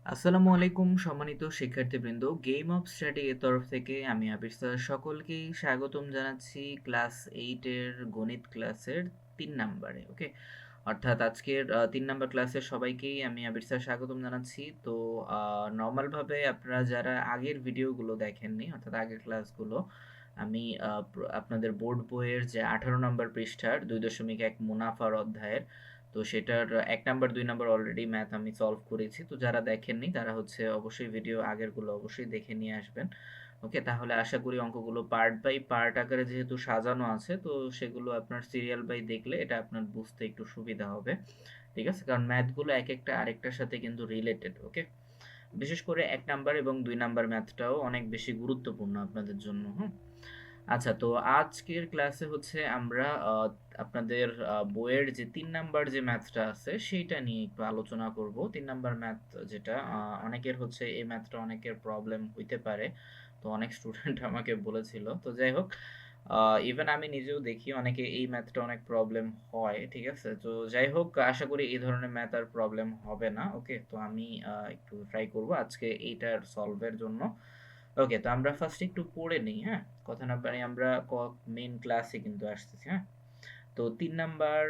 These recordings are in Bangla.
আসসালামু আলাইকুম সম্মানিত শিক্ষার্থীবৃন্দ, গেম অফ স্টাডি এর তরফ থেকে আমি আবির স্যার সকলকেই স্বাগতম জানাচ্ছি ক্লাস 8 এর গণিত ক্লাসের 3 নাম্বারে। ওকে, অর্থাৎ আজকের 3 নাম্বার ক্লাসের সবাইকেই আমি আবির স্যার স্বাগতম জানাচ্ছি। তো নর্মালভাবে আপনারা যারা আগের ভিডিওগুলো দেখেননি, অর্থাৎ আগের ক্লাসগুলো, আমি আপনাদের বোর্ড বইয়ের যে 18 নম্বর পৃষ্ঠার 2.1 মুনাফার অধ্যায়ের, তো সেটার 1 নাম্বার 2 নাম্বার অলরেডি ম্যাথ আমি সলভ করেছি। তো যারা দেখেননি তারা হচ্ছে অবশ্যই ভিডিও আগেরগুলো অবশ্যই দেখে নিয়ে আসবেন। ওকে, তাহলে আশা করি অঙ্কগুলো পার্ট বাই পার্ট আকারে যেহেতু সাজানো আছে, তো সেগুলো আপনার সিরিয়াল বাই দেখলে এটা আপনার বুঝতে একটু সুবিধা হবে। ঠিক আছে, কারণ ম্যাথগুলো এক একটা আরেকটার সাথে কিন্তু রিলেটেড। ওকে, বিশেষ করে 1 নাম্বার এবং 2 নাম্বার ম্যাথটাও অনেক বেশি গুরুত্বপূর্ণ আপনাদের জন্য। হুম, আচ্ছা, তো আজকের ক্লাসে হচ্ছে আমরা আপনাদের বইয়ের যে 3 নাম্বার যে ম্যাথটা আছে সেইটা নিয়ে একটু আলোচনা করব। 3 নাম্বার ম্যাথ যেটা অনেকের হচ্ছে এই ম্যাথটা অনেকের প্রবলেম হইতে পারে। তো অনেক স্টুডেন্ট আমাকে বলেছিল। তো যাই হোক, ইভেন আমি নিজেও দেখি অনেকে এই ম্যাথটা অনেক প্রবলেম হয়। ঠিক আছে? তো যাই হোক, আশা করি এই ধরনের ম্যাথ আর প্রবলেম হবে না। ওকে, তো আমি একটু ট্রাই করব আজকে এইটার সলভের জন্য। ওকে, তো আমরা ফার্স্ট একটু পড়ে নিই। হ্যাঁ, কথা না বাড়িয়ে আমরা মেইন ক্লাসে কিন্তু আসতেছি। হ্যাঁ, তো 3 নাম্বার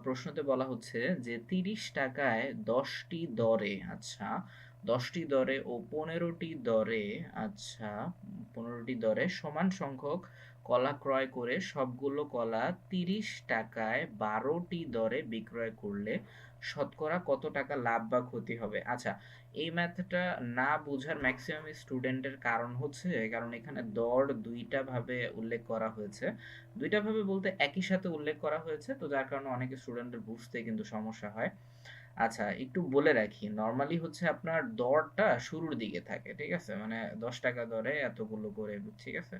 প্রশ্নতে বলা হচ্ছে যে 30 টাকায় 10টি দরে, আচ্ছা, 10টি দরে ও 15টি দরে, আচ্ছা, 15টি দরে সমান সংখ্যক কলা ক্রয় করে সবগুলো কলা 30 টাকায় 12টি দরে বিক্রয় করলে শতকরা কত টাকা লাভ বা ক্ষতি হবে? আচ্ছা, এই ম্যাথটা না বোঝার ম্যাক্সিমাম স্টুডেন্টের কারণ হচ্ছে, কারণ এখানে দর দুইটা ভাবে উল্লেখ করা হয়েছে। দুইটা ভাবে বলতে একই সাথে উল্লেখ করা হয়েছে, তো যার কারণে অনেক স্টুডেন্টের বুঝতে কিন্তু সমস্যা হয়। আচ্ছা, একটু বলে রাখি, নরমালি হচ্ছে আপনার দরটা শুরুর দিকে থাকে। ঠিক আছে, মানে 10 টাকা দরে এতগুলো করে, ঠিক আছে।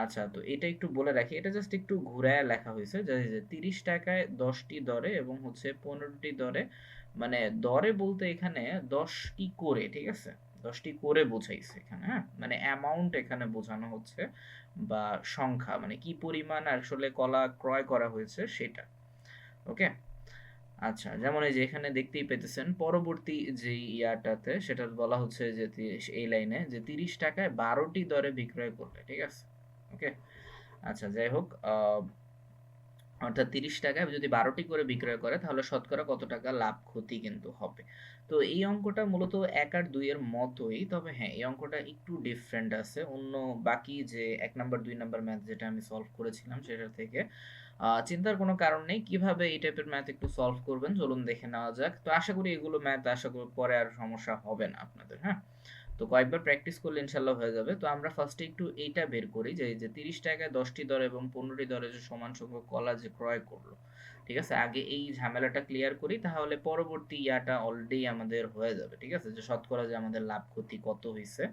আচ্ছা, তো এটা একটু বলে রাখি, এটা জাস্ট একটু ঘুরায় লেখা হয়েছে যে 30 টাকায় 10টি দরে এবং হচ্ছে 15টি দরে, মানে দরে বলতে এখানে 10টি করে, ঠিক আছে, 10টি করে বোঝাইছে এখানে। হ্যাঁ, মানে অ্যামাউন্ট এখানে বোঝানো হচ্ছে বা সংখ্যা, মানে কি পরিমাণ আসলে কলা ক্রয় করা হয়েছে সেটা। ওকে, আচ্ছা, যেমন এই যে এখানে দেখতেই পেতেছেন পরবর্তী যে ইয়াটাতে সেটা বলা হচ্ছে যে এই লাইনে যে 30 টাকায় 12টি দরে বিক্রয় করলে। ঠিক আছে, ওকে, আচ্ছা, যাই হোক, অর্থাৎ 30 টাকায় যদি 12টি করে বিক্রয় করে তাহলে শতকরা কত টাকা লাভ ক্ষতি কিন্তু হবে। তো এই অঙ্কটা মূলত 1 আর 2 এর মতোই, তবে হ্যাঁ, এই অঙ্কটা একটু ডিফারেন্ট আছে অন্য বাকি যে 1 নাম্বার 2 নাম্বার ম্যাথ যেটা আমি সলভ করেছিলাম সেটা থেকে। চিন্তার কোনো কারণ নেই, কিভাবে এই টাইপের ম্যাথ একটু সলভ করবেন চলুন দেখে নেওয়া যাক। তো আশা করি এগুলো ম্যাথ আশা করি পরে আর সমস্যা হবে না আপনাদের। হ্যাঁ, তো কয়েকবার প্র্যাকটিস করলে ইনশাল্লাহ হয়ে যাবে। তো আমরা ফার্স্টে একটু এইটা বের করি যে এই যে 30 টাকায় 10টি দর এবং 15টি দরে যে সমান সংখ্যক কলা যে ক্রয় করলো। ঠিক আছে, আগে এই ঝামেলাটা ক্লিয়ার করি, তাহলে পরবর্তী ইয়াটা অলরেডি আমাদের হয়ে যাবে। ঠিক আছে, যে শতকরা যে আমাদের লাভ ক্ষতি কত হয়েছে,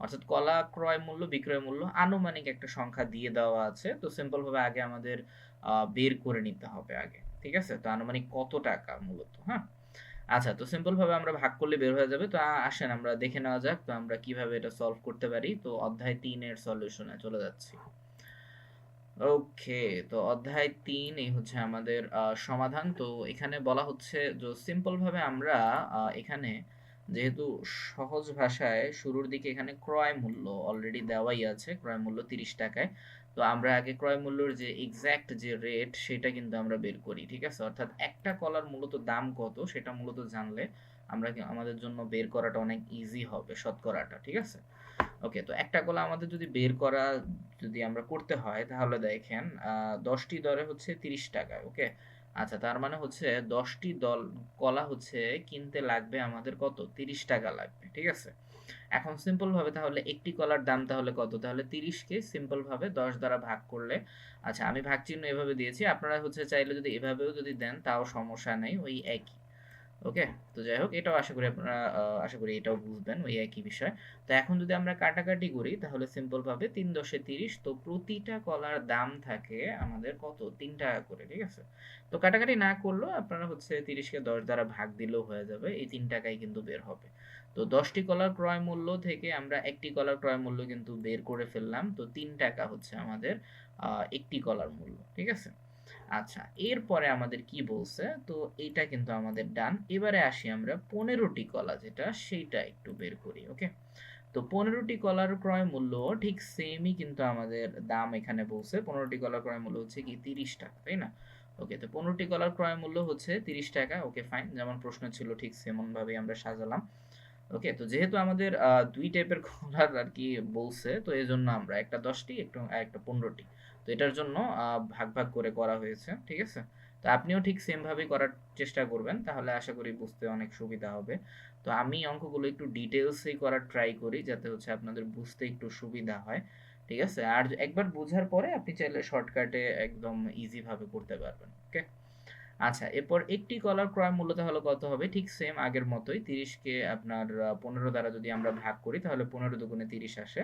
অর্থাৎ কলা ক্রয় মূল্য বিক্রয় মূল্য আনুমানিক একটা সংখ্যা দিয়ে দেওয়া আছে। তো সিম্পল ভাবে আগে আমাদের বের করে নিতে হবে আগে। ঠিক আছে, তো আনুমানিক কত টাকা মূলত। হ্যাঁ, আচ্ছা, তো সিম্পল ভাবে আমরা ভাগ করলে বের হয়ে যাবে। তো আসেন আমরা দেখে নেওয়া যাক তো আমরা কিভাবে এটা সলভ করতে পারি। তো অধ্যায় 3 এর সলিউশনে চলে যাচ্ছি। ওকে, তো অধ্যায় 3 এই হচ্ছে আমাদের সমাধান। তো এখানে বলা হচ্ছে যে সিম্পল ভাবে আমরা এখানে যেহেতু সহজ ভাষায় শুরুর দিকে এখানে ক্রয় মূল্য অলরেডি দেওয়াই আছে, ক্রয় মূল্য 30 টাকায়। তো আমরা আগে ক্রয় মূল্যর যে এক্সাক্ট যে রেট সেটা কিন্তু আমরা বের করি। ঠিক আছে, অর্থাৎ একটা কলার মূলত দাম কত সেটা মূলত জানলে আমরা আমাদের জন্য বের করাটা অনেক ইজি হবে, শতকরাটা। ঠিক আছে, ওকে, তো একটা কলা আমাদের যদি বের করা, যদি আমরা করতে হয় তাহলে দেখেন 10টি দরে হচ্ছে 30 টাকায়। ওকে, আচ্ছা, তার মানে হচ্ছে 10টি কলা হচ্ছে কিনতে লাগবে আমাদের কত, 30 টাকা লাগবে। ঠিক আছে, এখন সিম্পল ভাবে তাহলে একটি কলার দাম তাহলে কত, তাহলে 30কে সিম্পল ভাবে 10 দ্বারা ভাগ করলে, আচ্ছা, আমি ভাগ চিহ্ন এভাবে দিয়েছি, আপনারা হচ্ছে চাইলে যদি এভাবেও যদি দেন তাও সমস্যা নেই, ওই একই। ওকে, তো যাই হোক, এটাও আশা করি আপনারা আশা করি এটাও বুঝবেন, ওই একই বিষয়। তো এখন যদি আমরা কাটাকাটি করি তাহলে সিম্পল ভাবে 3 দশে 30, তো প্রতিটা কলার দাম থাকে আমাদের কত, 3 টাকা করে। ঠিক আছে, তো কাটাকাটি না করলেও আপনারা হচ্ছে 30কে 10 দ্বারা ভাগ দিলেও হয়ে যাবে, এই 3 টাকাই কিন্তু বের হবে। তো 10টি কলার ক্রয় মূল্য থেকে আমরা একটি কলার ক্রয় মূল্য কিন্তু বের করে ফেললাম। তো 3 টাকা হচ্ছে আমাদের একটি কলার মূল্য। ঠিক আছে, আচ্ছা, এরপরে আমাদের কি বলছে, তো এইটা কিন্তু আমাদের ডান। এবারে আসি আমরা 15টি কলা যেটা সেইটা একটু বের করি। ওকে, তো 15টি কলার ক্রয় মূল্য ঠিক সেমই, কিন্তু আমাদের দাম এখানে বলছে 15টি কলার ক্রয় মূল্য হচ্ছে কি 30 টাকা, তাই না? ওকে, তো 15টি কলার ক্রয় মূল্য হচ্ছে 30 টাকা। ওকে ফাইন, যেমন প্রশ্ন ছিল ঠিক সেমন ভাবেই আমরা সাজালাম। ওকে, তো যেহেতু আমাদের দুই টাইপের কলার আর কি বলছে, তো এই জন্য আমরা একটা 10টি একটু একটা 15টি, তো এটার জন্য ভাগ ভাগ করে করা হয়েছে। ঠিক আছে, তো আপনিও ঠিক সেম ভাবে করার চেষ্টা করবেন, তাহলে আশা করি বুঝতে অনেক সুবিধা হবে। তো আমি অঙ্কগুলো একটু ডিটেলসেই করার ট্রাই করি, যাতে হচ্ছে আপনাদের বুঝতে একটু সুবিধা হয়। ঠিক আছে, আর একবার বোঝার পরে আপনি চাইলে শর্টকাটে একদম ইজি ভাবে করতে পারবেন। ওকে, আচ্ছা, এরপর একটি কলার ক্রয় মূল্য তাহলে কত হবে? ঠিক সেম আগের মতোই, 30 কে আপনার 15 দ্বারা যদি আমরা ভাগ করি তাহলে 15 দুগুণে 30 আসে।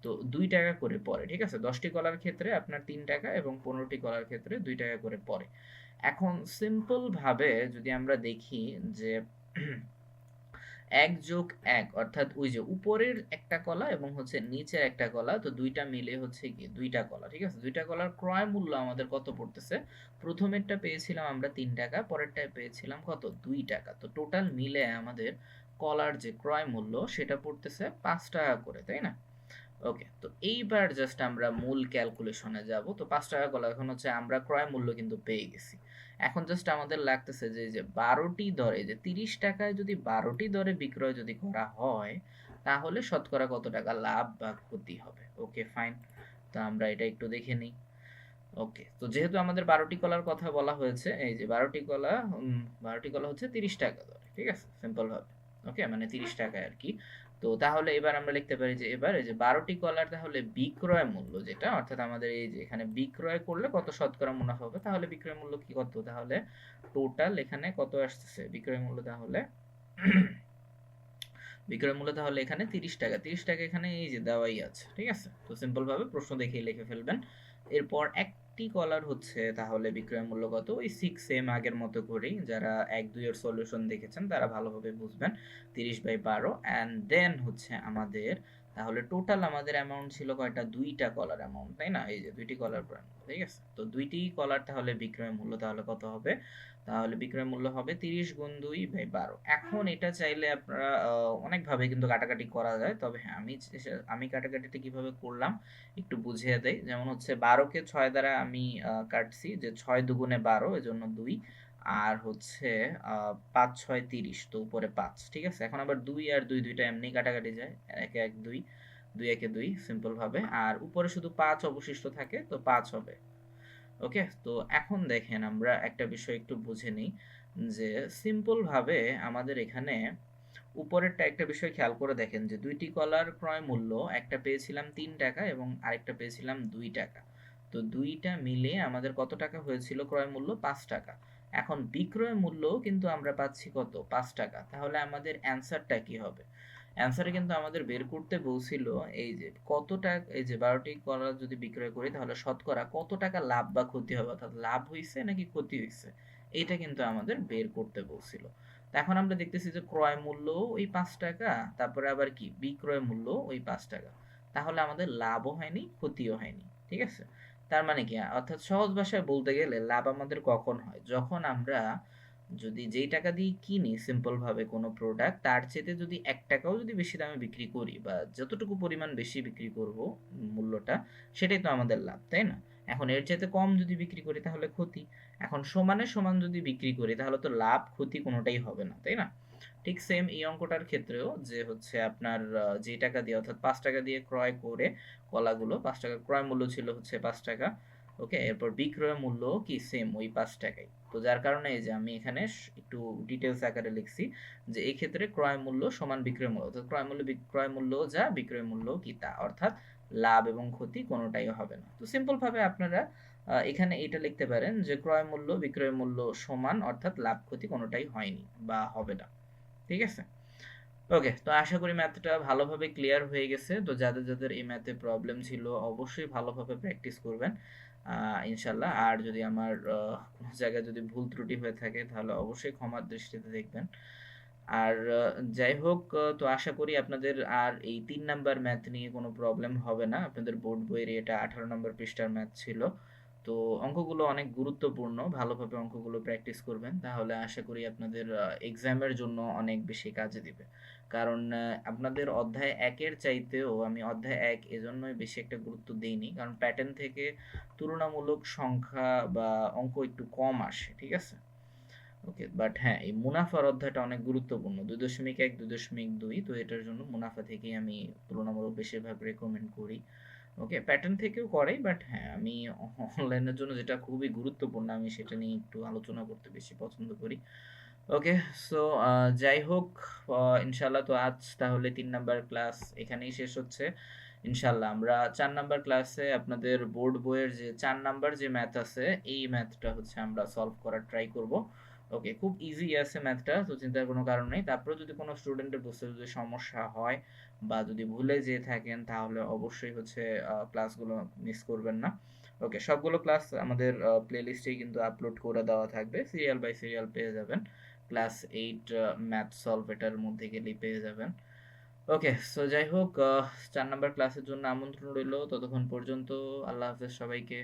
তো 2 টাকা করে পড়ে। ঠিক আছে? 10টি কলার ক্ষেত্রে আপনার 3 টাকা এবং 15টি কলার ক্ষেত্রে 2 টাকা করে পড়ে। এখন সিম্পল ভাবে যদি আমরা দেখি যে 1+1 অর্থাৎ ওই যে উপরের একটা কলা এবং হচ্ছে নিচের একটা কলা, তো দুইটা মিলে হচ্ছে কি দুইটা কলা। ঠিক আছে, দুইটা কলার ক্রয় মূল্য আমাদের কত পড়তেছে? প্রথমেরটা পেয়েছিলাম আমরা 3 টাকা, পরেরটায় পেয়েছিলাম কত? 2 টাকা। তো টোটাল মিলে আমাদের কলার যে ক্রয় মূল্য সেটা পড়তেছে 5 টাকা করে, তাই না? ওকে, তো এইবার জাস্ট আমরা মূল ক্যালকুলেশনে যাব। তো 5 টাকা কলা এখন হচ্ছে আমরা ক্রয় মূল্য কিন্তু পেয়ে গেছি। এখন জাস্ট আমাদের লাগতেছে যে এই যে 12টি দরে, যে 30 টাকায় যদি 12টি দরে বিক্রয় যদি করা হয়, তাহলে শতকরা কত টাকা লাভ বা ক্ষতি হবে। ওকে ফাইন, তো আমরা এটা একটু দেখে নিই। ওকে, তো যেহেতু আমাদের 12টি কলার কথা বলা হয়েছে, এই যে 12টি কলা 12টি কলা হচ্ছে 30 টাকা দরে। ঠিক আছে, সিম্পল ভাবে। ওকে, মানে 30 টাকায় আর কি। তো তাহলে এবার আমরা লিখতে পারি যে এবার এই যে 12টি কলার তাহলে বিক্রয় মূল্য যেটা, অর্থাৎ আমাদের এই যে এখানে বিক্রয় করলে কত শতকরা মুনাফা হবে, তাহলে বিক্রয় মূল্য কি কত? তাহলে টোটাল এখানে কত আসতেছে বিক্রয় মূল্য? তাহলে বিক্রয় মূল্য তাহলে এখানে 30 টাকা। 30 টাকা এখানে এই যে দেওয়াই আছে। ঠিক আছে, তো সিম্পল ভাবে প্রশ্ন দেখেই লিখে ফেলবেন। এরপর একটি কলার হচ্ছে তাহলে বিক্রয় মূল্য কত? ওই 6 আগের মতো করেই, যারা 1 2 এর সলিউশন দেখেছেন তারা ভালোভাবে বুঝবেন। 30/12 অ্যান্ড দেন হচ্ছে আমাদের তাহলে টোটাল আমাদের অ্যামাউন্ট ছিল কয়টা? দুইটা কলার অ্যামাউন্ট, তাই না? এই যে দুইটি কলার ক্রয় মূল্য। ঠিক আছে, তো দুইটি কলার তাহলে বিক্রয় মূল্য তাহলে কত হবে? তাহলে বিক্রয় মূল্য হবে 30 গুণ 2/12। এখন এটা চাইলে আপনারা অনেকভাবে কিন্তু কাটাকাটি করা যায়, তবে হ্যাঁ আমি কাটাকাটিটা কিভাবে করলাম একটু বুঝিয়ে দেই। যেমন হচ্ছে 12কে 6 দ্বারা আমি কাটছি, যে 6 দুগুণে 12 এজন্য 2, আর হচ্ছে 5 6 30, তো উপরে 5। ঠিক আছে, এখন আবার 2 আর 2 দুইটা এমনি কাটাকাটি যায়, 1 1 2, 2 1 2 সিম্পল ভাবে, আর উপরে শুধু 5 অবশিষ্ট থাকে, তো 5 হবে। ওকে, তো এখন দেখেন আমরা একটা বিষয় একটু বুঝে নিই, যে সিম্পল ভাবে আমাদের এখানে উপরেরটা একটা বিষয় খেয়াল করে দেখেন, যে দুইটি কলার ক্রয় মূল্য, একটা পেয়েছিলাম 3 টাকা এবং আরেকটা পেয়েছিলাম 2 টাকা। তো দুইটা মিলে আমাদের কত টাকা হয়েছিল ক্রয় মূল্য? 5 টাকা। এখন বিক্রয় মূল্য কিন্তু আমরা পাচ্ছি কত? 5 টাকা। তাহলে আমাদের অ্যান্সারটা কি হবে? অ্যান্সারে কিন্তু আমাদের বের করতে বলছিল এই যে কত টাকা, এই যে 12টি কলা যদি বিক্রয় করি তাহলে শতকরা কত টাকা লাভ বা ক্ষতি হবে, অর্থাৎ লাভ হইছে নাকি ক্ষতি হইছে, এটা কিন্তু আমাদের বের করতে বলছিল। তো এখন আমরা দেখতেছি যে ক্রয় মূল্য ওই 5 টাকা, তারপরে আবার কি বিক্রয় মূল্য ওই 5 টাকা, তাহলে আমাদের লাভও হয়নি ক্ষতিও হয়নি। ঠিক আছে, তার মানে কি, অর্থাৎ সহজ ভাষায় বলতে গেলে লাভ আমাদের কখন হয়? যখন আমরা যদি যেই টাকা দিয়ে কিনি সিম্পল ভাবে কোনো প্রোডাক্ট, তার চেয়ে যদি 1 টাকাও যদি বেশি দামে বিক্রি করি, বা যতটুকু পরিমাণ বেশি বিক্রি করব মূল্যটা, সেটাই তো আমাদের লাভ, তাই না? এখন এর চাইতে কম যদি বিক্রি করি তাহলে ক্ষতি। এখন সমানে সমান যদি বিক্রি করি তাহলে তো লাভ ক্ষতি কোনোটাই হবে না, তাই না? ঠিক সেম এই অঙ্কটার ক্ষেত্রেও, যে হচ্ছে আপনার যে টাকা দিয়ে, অর্থাৎ 5 টাকা দিয়ে ক্রয় করে কলাগুলো, 5 টাকা ক্রয় মূল্য ছিল হচ্ছে 5 টাকা। ওকে, এরপর বিক্রয় মূল্য কি সেম ওই 5 টাকাই। তো যার কারণে এই যে আমি এখানে একটু ডিটেলস আকারে লিখছি, যে এই ক্ষেত্রে ক্রয় মূল্য সমান বিক্রয় মূল্য, অর্থাৎ ক্রয় মূল্য যা বিক্রয় মূল্য কি তা, অর্থাৎ লাভ এবং ক্ষতি কোনোটাই হবে না। তো সিম্পল ভাবে আপনারা এখানে এটা লিখতে পারেন যে ক্রয় মূল্য বিক্রয় মূল্য সমান, অর্থাৎ লাভ ক্ষতি কোনোটাই হয়নি বা হবে না। ঠিক আছে, ওকে, তো আশা করি ম্যাথটা ভালোভাবে ক্লিয়ার হয়ে গেছে। তো যাদের যাদের এই ম্যাথে প্রবলেম ছিল অবশ্যই ভালোভাবে প্র্যাকটিস করবেন ইনশাল্লাহ। আর যদি আমার কোনো জায়গায় যদি ভুল ত্রুটি হয়ে থাকে তাহলে অবশ্যই ক্ষমার দৃষ্টিতে দেখবেন। আর যাই হোক, তো আশা করি আপনাদের আর এই 3 নাম্বার ম্যাথ নিয়ে কোনো প্রবলেম হবে না। আপনাদের বোর্ড বইয়ের এটা 18 নম্বর পৃষ্ঠার ম্যাথ ছিল। তো অঙ্কগুলো অনেক গুরুত্বপূর্ণ। ভালোভাবে অঙ্কগুলো প্র্যাকটিস করবেন। তাহলে আশা করি আপনাদের এক্সামের জন্য অনেক বেশি কাজে দিবে। কারণ আপনাদের অধ্যায় ১ এর চাইতেও আমি অধ্যায় ১ এজন্যই বেশি একটা গুরুত্ব দেইনি। কারণ প্যাটার্ন থেকে তুলনামূলক সংখ্যা বা অঙ্ক একটু কম আসে। ঠিক আছে? ওকে। বাট হ্যাঁ, এই মুনাফার অধ্যায়টা অনেক গুরুত্বপূর্ণ। ২.১, ২.২ তো এটার জন্য মুনাফা থেকেই আমি তুলনামূলক বেশিরভাগ রেকমেন্ড করি। ওকে, প্যাটার্ন থেকেও করে বাট হ্যাঁ, আমি অনলাইনের জন্য যেটা খুবই গুরুত্বপূর্ণ আমি সেটা নিয়ে একটু আলোচনা করতে বেশি পছন্দ করি। ওকে, সো যাই হোক, ইনশাল্লাহ তো আজ তাহলে ৩ নাম্বার ক্লাস এখানেই শেষ হচ্ছে। ইনশাল্লাহ আমরা ৪ নাম্বার ক্লাসে আপনাদের বোর্ড বইয়ের যে ৪ নাম্বার যে ম্যাথ আছে এই ম্যাথটা হচ্ছে আমরা সলভ করার ট্রাই করব। ওকে, খুব ইজি আছে ম্যাথটা, তো চিন্তার কোনো কারণ নেই। তারপরে যদি কোনো স্টুডেন্টের বুঝতে যদি সমস্যা হয় বা যদি ভুলে যেয়ে থাকেন তাহলে অবশ্যই হচ্ছে ক্লাসগুলো মিস করবেন না। ওকে, সবগুলো ক্লাস আমাদের প্লেলিস্টেই কিন্তু আপলোড করে দেওয়া থাকবে, সিরিয়াল বাই সিরিয়াল পেয়ে যাবেন। ক্লাস 8 ম্যাথ সলভ এটার মধ্যে গেলেই পেয়ে যাবেন। ওকে, সো যাই হোক, ৪ নাম্বার ক্লাসের জন্য আমন্ত্রণ রইল। ততক্ষণ পর্যন্ত আল্লাহ হাফেজ সবাইকে।